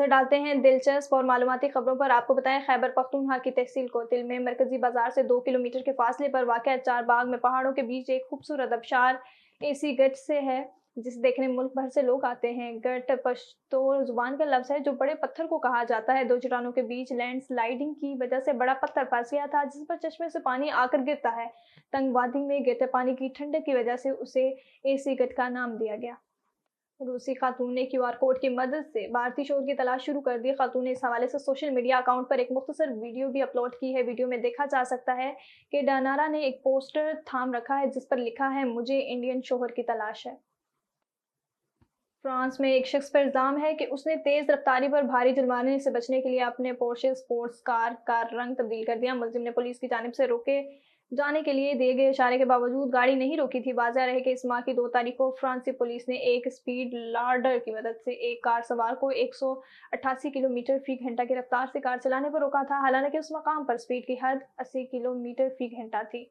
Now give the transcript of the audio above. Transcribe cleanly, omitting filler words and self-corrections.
नजर डालते हैं दिलचस्प और मालूमाती खबरों पर। आपको बताएं, खैबर पख्तूनख्वा की तहसील कोतिल में मरकजी बाजार से 2 किलोमीटर के फासले पर वाक़या चार बाग में पहाड़ों के बीच एक खूबसूरत आबशार एसी गट से है, जिसे देखने मुल्क भर से लोग आते हैं। गट पश्तो जुबान का लफ्ज़ है जो बड़े पत्थर को कहा जाता है। दो चट्टानों के बीच लैंड स्लाइडिंग की वजह से बड़ा पत्थर फंस गया था, जिस पर चश्मे से पानी आकर गिरता है। तंग वादी में गिरते पानी की ठंडक की वजह से उसे एसी गट का नाम दिया गया। रूसी खातून ने क्यूआर कोड की मदद से भारतीय शोध की तलाश शुरू कर दी। खातून ने इस हवाले से सोशल मीडिया अकाउंट पर एक मुख्तसर वीडियो भी अपलोड की है। वीडियो में देखा जा सकता है कि डानारा ने एक पोस्टर थाम रखा है जिस पर लिखा है, मुझे इंडियन शोहर की तलाश है। फ्रांस में एक शख्स पर इल्जाम है कि उसने तेज रफ्तारी पर भारी जुर्माने से बचने के लिए अपने पोर्शे स्पोर्ट्स कार का रंग तब्दील कर दिया। मुलजिम ने पुलिस की जानिब से रोके जाने के लिए दिए गए इशारे के बावजूद गाड़ी नहीं रोकी थी। वाज़ेह रहे कि इस माह की 2 तारीख को फ्रांसीसी पुलिस ने एक स्पीड लाडर की मदद से एक कार सवार को 188 किलोमीटर फी घंटा की रफ्तार से कार चलाने पर रोका था। हालांकि उस मकाम पर स्पीड की हद 80 किलोमीटर फी घंटा थी।